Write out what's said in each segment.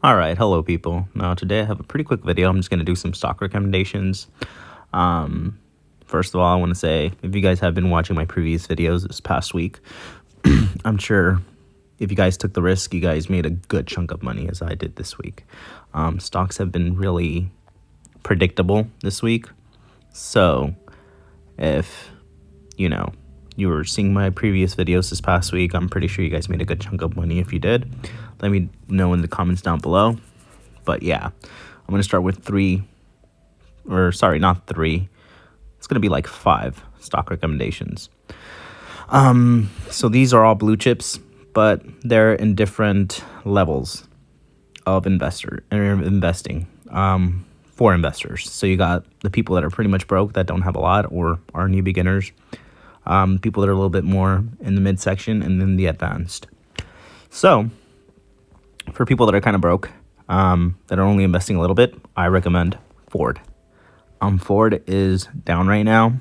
Alright, hello people. Now today I have a pretty quick video. I'm just going to do some stock recommendations. First of all, I want to say, if you guys have been watching my previous videos this past week, I'm sure if you guys took the risk, you guys made a good chunk of money as I did this week. Stocks have been really predictable this week. So if, you were seeing my previous videos this past week, I'm pretty sure you guys made a good chunk of money. If you did, let me know in the comments down below. But yeah, I'm going to start with not three. It's going to be like 5 stock recommendations. So these are all blue chips, but they're in different levels of investing for investors. So you got the people that are pretty much broke, that don't have a lot, or are new beginners. People that are a little bit more in the midsection, and then the advanced. So for people that are kind of broke, that are only investing a little bit, I recommend Ford. Ford is down right now.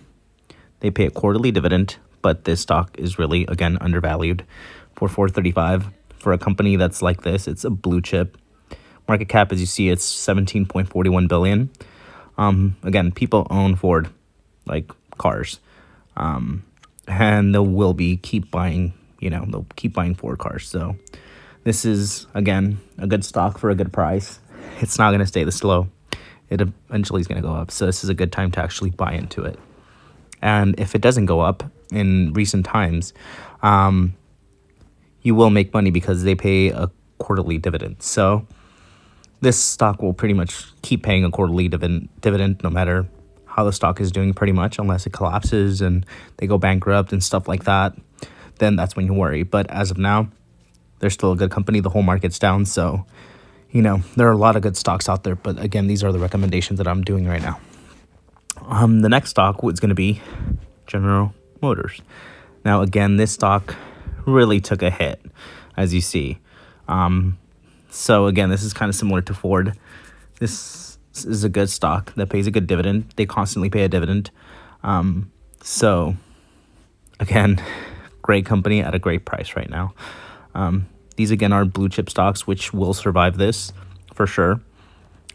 They pay a quarterly dividend, but this stock is really, again, undervalued for $4.35 for a company that's like this. It's a blue chip. Market cap, as you see, it's $17.41 billion. Again, people own Ford like cars. And they will keep buying Ford cars. So this is, again, a good stock for a good price. It's not going to stay this low. It eventually is going to go up. So this is a good time to actually buy into it. And if it doesn't go up in recent times, you will make money because they pay a quarterly dividend. So this stock will pretty much keep paying a quarterly dividend no matter how the stock is doing, pretty much, unless it collapses and they go bankrupt and stuff like that. Then that's when you worry. But as of now, they're still a good company. The whole market's down. So, there are a lot of good stocks out there. But again, these are the recommendations that I'm doing right now. The next stock is going to be General Motors. Now, again, this stock really took a hit, as you see. So again, this is kind of similar to Ford. This is a good stock that pays a good dividend. They constantly pay a dividend. So again, great company at a great price right now. These again are blue chip stocks which will survive this for sure.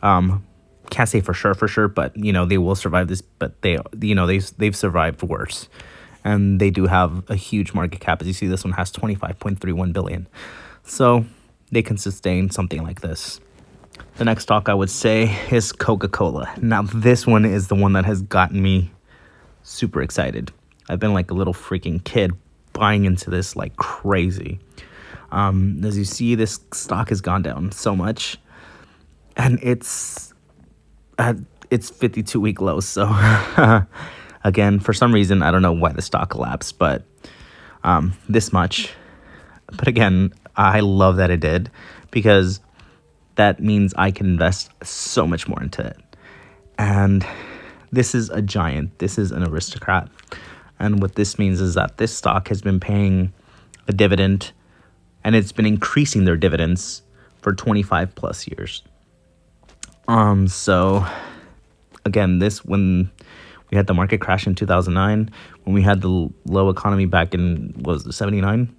Can't say for sure, but they will survive this. But they've survived worse, and they do have a huge market cap. As you see, this one has 25.31 billion. So they can sustain something like this. The next stock I would say is Coca-Cola. Now, this one is the one that has gotten me super excited. I've been like a little freaking kid buying into this like crazy. As you see, this stock has gone down so much, and it's at its 52-week low. So again, for some reason, I don't know why the stock collapsed, but this much. But again, I love that it did, because that means I can invest so much more into it. And this is a giant. This is an aristocrat. And what this means is that this stock has been paying a dividend, and it's been increasing their dividends for 25 plus years. So again, when we had the market crash in 2009, when we had the low economy back in, what was it, 79?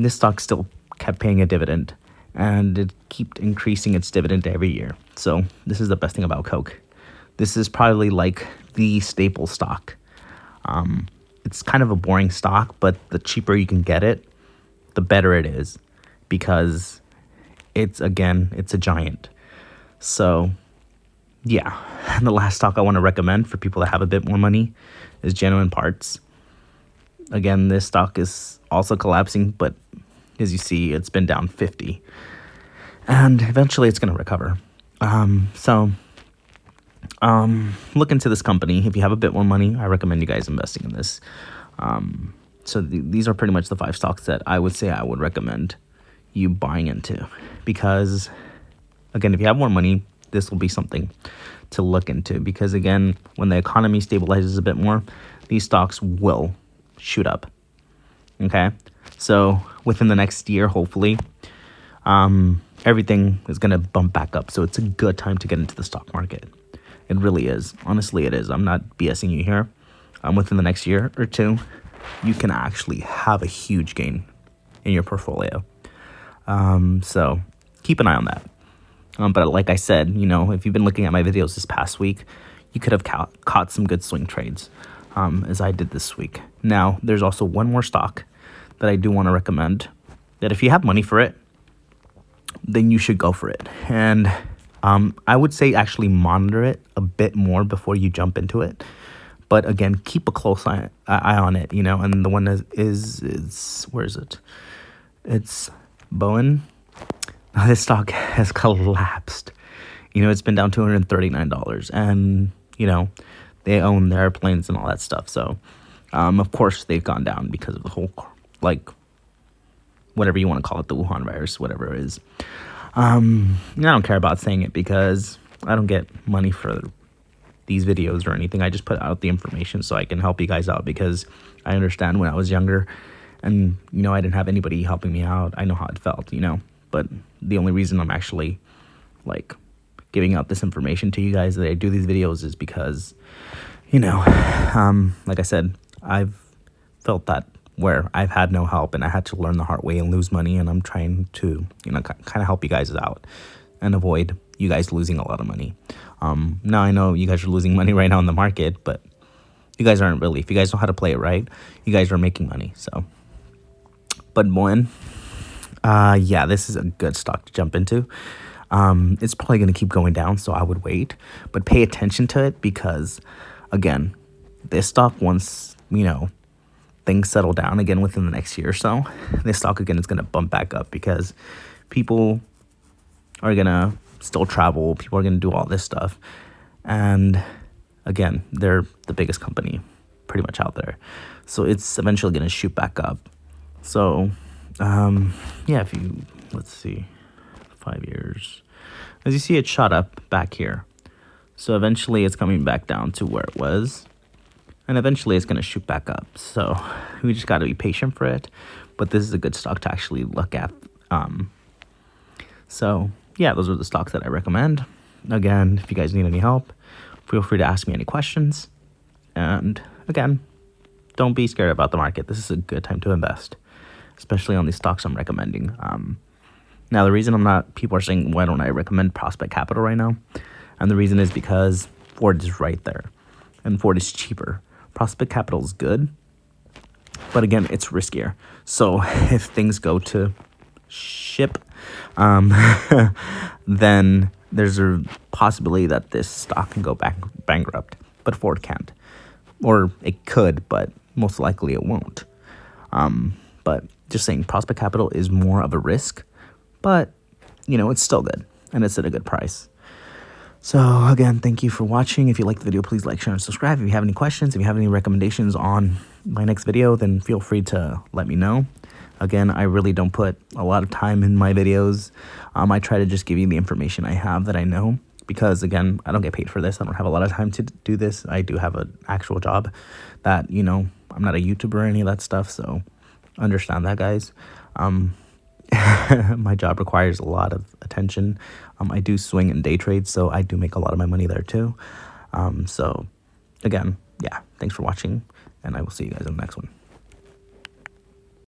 This stock still kept paying a dividend, and it kept increasing its dividend every year. So this is the best thing about Coke. This is probably like the staple stock. It's kind of a boring stock, but the cheaper you can get it, the better it is, because it's a giant. So yeah. And the last stock I want to recommend for people that have a bit more money is Genuine Parts. Again, this stock is also collapsing, but as you see, it's been down 50, and eventually it's going to recover. Look into this company. If you have a bit more money, I recommend you guys investing in this. So these are pretty much the 5 stocks that I would say I would recommend you buying into, because again, if you have more money, this will be something to look into, because again, when the economy stabilizes a bit more, these stocks will shoot up. Okay, so within the next year, hopefully, everything is going to bump back up. So it's a good time to get into the stock market. It really is. Honestly, it is. I'm not BSing you here. Within the next year or two, you can actually have a huge gain in your portfolio. So keep an eye on that. But like I said, you know, if you've been looking at my videos this past week, you could have caught some good swing trades, as I did this week. Now, there's also one more stock that I do want to recommend, that if you have money for it, then you should go for it. And I would say actually monitor it a bit more before you jump into it. But again, keep a close eye on it, you know. And the one is where is it? It's Boeing. This stock has collapsed. You know, it's been down $239, and you know, they own the airplanes and all that stuff. So, of course, they've gone down because of the whole, like, whatever you want to call it, the Wuhan virus, whatever it is. I don't care about saying it because I don't get money for these videos or anything. I just put out the information so I can help you guys out, because I understand when I was younger and, you know, I didn't have anybody helping me out. I know how it felt, you know. But the only reason I'm actually, like, giving out this information to you guys, that I do these videos, is because, you know, like I said, I've felt that where I've had no help and I had to learn the hard way and lose money, and I'm trying to, you know, kind of help you guys out and avoid you guys losing a lot of money. Now I know you guys are losing money right now in the market, but you guys aren't really. If you guys know how to play it right, you guys are making money. So, but Boeing, yeah, this is a good stock to jump into. It's probably going to keep going down, so I would wait, but pay attention to it, because again, this stock, once, you know, things settle down again within the next year or so, this stock again is going to bump back up, because people are going to still travel, people are going to do all this stuff, and again, they're the biggest company pretty much out there, so it's eventually going to shoot back up. So yeah, if you, let's see, 5 years, as you see, it shot up back here, so eventually it's coming back down to where it was, and eventually it's going to shoot back up. So we just got to be patient for it, but this is a good stock to actually look at. So yeah, those are the stocks that I recommend. Again, if you guys need any help, feel free to ask me any questions, and again, don't be scared about the market. This is a good time to invest, especially on these stocks I'm recommending. Now, the reason people are saying, why don't I recommend Prospect Capital right now? And the reason is because Ford is right there, and Ford is cheaper. Prospect Capital is good, but again, it's riskier. So if things go to ship, then there's a possibility that this stock can go bankrupt, but Ford can't. Or it could, but most likely it won't. But just saying, Prospect Capital is more of a risk, but, you know, it's still good, and it's at a good price. So again, thank you for watching. If you liked the video, please like, share, and subscribe. If you have any questions, if you have any recommendations on my next video, then feel free to let me know. Again, I really don't put a lot of time in my videos. I try to just give you the information I have that I know, because again, I don't get paid for this. I don't have a lot of time to do this. I do have an actual job that, you know, I'm not a YouTuber or any of that stuff, so understand that, guys. My job requires a lot of attention. I do swing and day trade, so I do make a lot of my money there too. So again, yeah, thanks for watching, and I will see you guys in the next one.